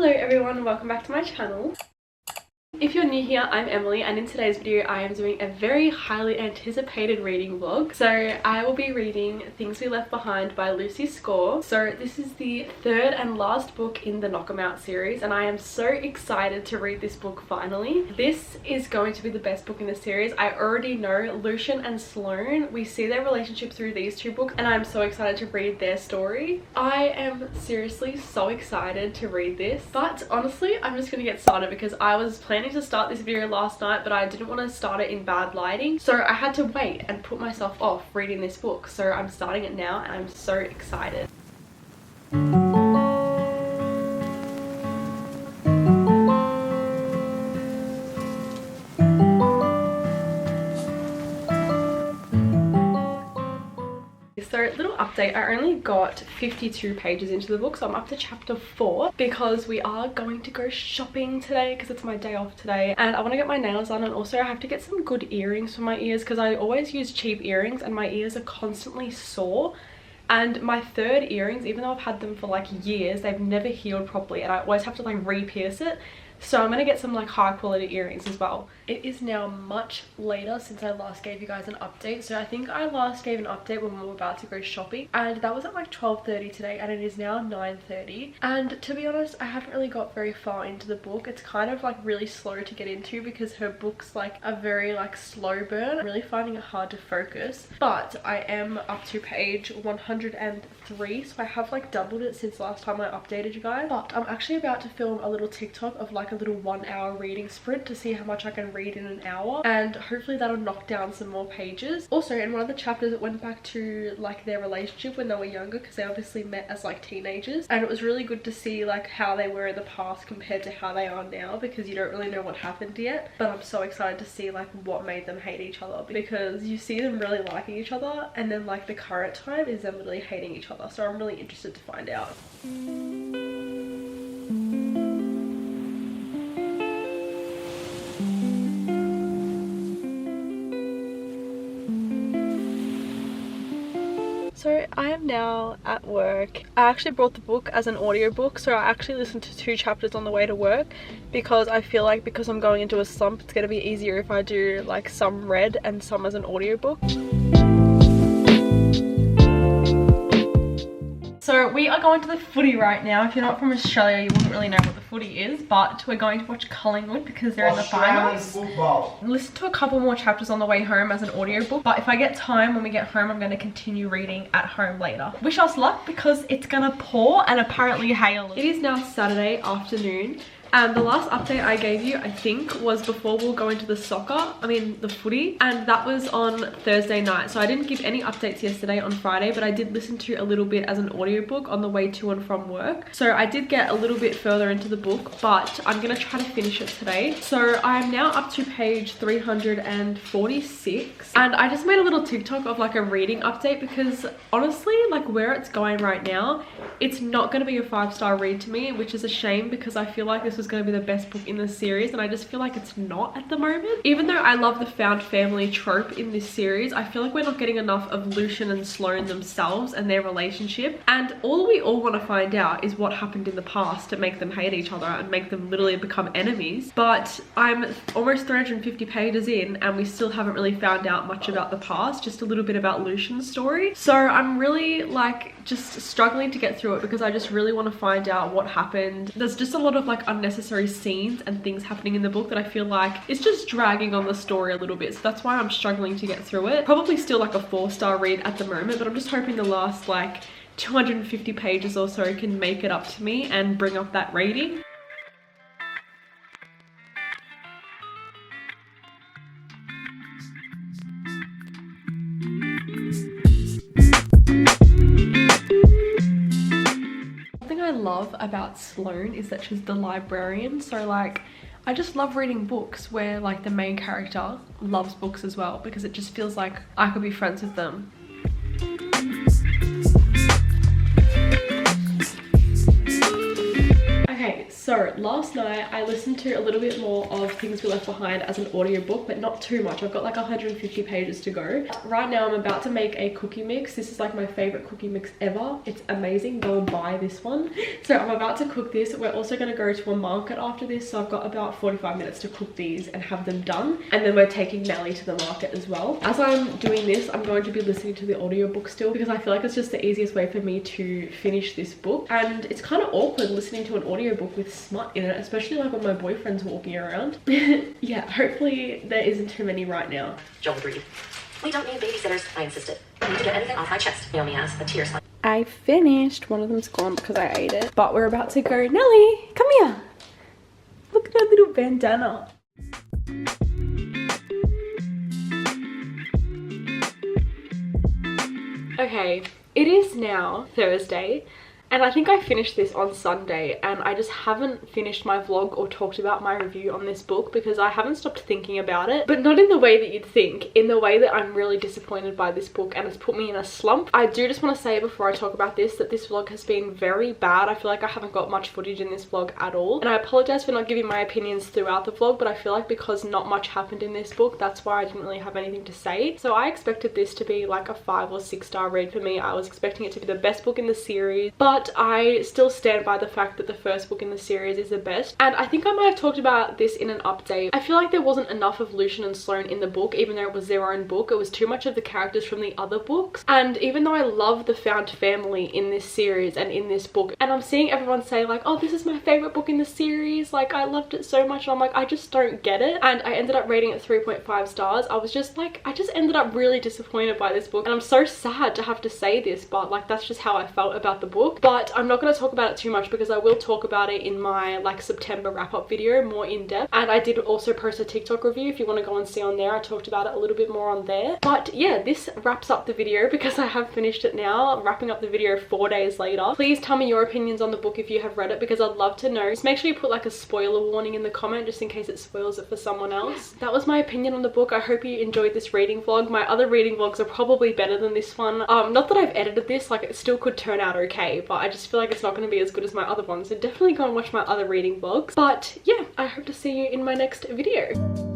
Hello everyone, welcome back to my channel. If you're new here, I'm Emily, and in today's video I am doing a very highly anticipated reading vlog. So I will be reading Things We Left Behind by Lucy Score. So this is the third and last book in the Knock 'em Out series, and I am so excited to read this book finally. This is going to be the best book in the series. I already know Lucian and Sloane. We see their relationship through these two books, and I'm so excited to read their story. I am seriously so excited to read this, but honestly I'm just gonna get started because I was planning to start this video last night, but I didn't want to start it in bad lighting, so I had to wait and put myself off reading this book. So I'm starting it now and I'm so excited. So little update, I only got 52 pages into the book, so I'm up to chapter 4 because we are going to go shopping today because it's my day off today, and I want to get my nails done, and also I have to get some good earrings for my ears because I always use cheap earrings and my ears are constantly sore. And my third earrings, even though I've had them for like years, they've never healed properly and I always have to like re-pierce it. So I'm gonna get some like high quality earrings as well. It is now much later since I last gave you guys an update. So I think I last gave an update when we were about to go shopping, and that was at like 12:30 today, and it is now 9:30. And to be honest, I haven't really got very far into the book. It's kind of like really slow to get into because her book's like a very like slow burn. I'm really finding it hard to focus, but I am up to page 103, so I have like doubled it since last time I updated you guys. But I'm actually about to film a little TikTok of like a little 1 hour reading sprint to see how much I can read in an hour, and hopefully that'll knock down some more pages. Also, in one of the chapters it went back to like their relationship when they were younger, because they obviously met as like teenagers, and it was really good to see like how they were in the past compared to how they are now, because you don't really know what happened yet. But I'm so excited to see like what made them hate each other, because you see them really liking each other and then like the current time is them literally hating each other. So I'm really interested to find out. So I am now at work. I actually brought the book as an audiobook, so I actually listened to 2 chapters on the way to work because I feel like because I'm going into a slump, it's going to be easier if I do like some read and some as an audiobook. So we are going to the footy right now. If you're not from Australia, you wouldn't really know what the footy is, but we're going to watch Collingwood because they're in the finals. Listen to a couple more chapters on the way home as an audiobook, but if I get time when we get home, I'm going to continue reading at home later. Wish us luck because it's gonna pour and apparently hail. It is now Saturday afternoon. And the last update I gave you, I think, was before we'll go into the the footy, and that was on Thursday night. So I didn't give any updates yesterday on Friday, but I did listen to a little bit as an audiobook on the way to and from work. So I did get a little bit further into the book, but I'm gonna try to finish it today. So I'm now up to page 346, and I just made a little TikTok of like a reading update because honestly, like where it's going right now, it's not gonna be a 5-star read to me, which is a shame because I feel like this was going to be the best book in the series, and I just feel like it's not at the moment. Even though I love the found family trope in this series, I feel like we're not getting enough of Lucian and Sloane themselves and their relationship, and all we all want to find out is what happened in the past to make them hate each other and make them literally become enemies. But I'm almost 350 pages in and we still haven't really found out much about the past, just a little bit about Lucian's story. So I'm really like just struggling to get through it because I just really want to find out what happened. There's just a lot of like unnecessary scenes and things happening in the book that I feel like it's just dragging on the story a little bit, so that's why I'm struggling to get through it. Probably still like a 4-star read at the moment, but I'm just hoping the last like 250 pages or so can make it up to me and bring up that rating. I love about Sloane is that she's the librarian, so like I just love reading books where like the main character loves books as well, because it just feels like I could be friends with them. Okay, Okay, so last night I listened to a little bit more of Things We Left Behind as an audiobook, but not too much. I've got like 150 pages to go. Right now I'm about to make a cookie mix. This is like my favorite cookie mix ever. It's amazing. Go and buy this one. So I'm about to cook this. We're also going to go to a market after this, so I've got about 45 minutes to cook these and have them done, and then we're taking Nelly to the market as well. As I'm doing this, I'm going to be listening to the audiobook still, because I feel like it's just the easiest way for me to finish this book. And it's kind of awkward listening to an audiobook with smut in it, especially like when my boyfriend's walking around. Yeah, hopefully there isn't too many right now. Joel agreed. We don't need babysitters, I insisted. I need to get anything off my chest. Naomi has a tear spot. I finished. One of them's gone because I ate it, but we're about to go. Nelly, come here. Look at her little bandana. Okay, it is now Thursday, and I think I finished this on Sunday, and I just haven't finished my vlog or talked about my review on this book because I haven't stopped thinking about it, but not in the way that you'd think, in the way that I'm really disappointed by this book and it's put me in a slump. I do just want to say before I talk about this that this vlog has been very bad. I feel like I haven't got much footage in this vlog at all, and I apologize for not giving my opinions throughout the vlog, but I feel like because not much happened in this book, that's why I didn't really have anything to say. So I expected this to be like a 5 or 6 star read for me. I was expecting it to be the best book in the series, but I still stand by the fact that the first book in the series is the best. And I think I might have talked about this in an update. I feel like there wasn't enough of Lucian and Sloane in the book, even though it was their own book. It was too much of the characters from the other books. And even though I love the found family in this series and in this book, and I'm seeing everyone say like, oh, this is my favorite book in the series, like I loved it so much, and I'm like, I just don't get it. And I ended up rating it 3.5 stars. I was just like, I just ended up really disappointed by this book, and I'm so sad to have to say this, but like that's just how I felt about the book. But I'm not going to talk about it too much because I will talk about it in my like September wrap-up video more in depth, and I did also post a TikTok review if you want to go and see on there. I talked about it a little bit more on there. But yeah, this wraps up the video because I have finished it now. I'm wrapping up the video 4 days later. Please tell me your opinions on the book if you have read it, because I'd love to know. Just make sure you put like a spoiler warning in the comment just in case it spoils it for someone else. That was my opinion on the book. I hope you enjoyed this reading vlog. My other reading vlogs are probably better than this one. Not that I've edited this, like it still could turn out okay, but I just feel like it's not going to be as good as my other ones, so definitely go and watch my other reading vlogs. But yeah, I hope to see you in my next video.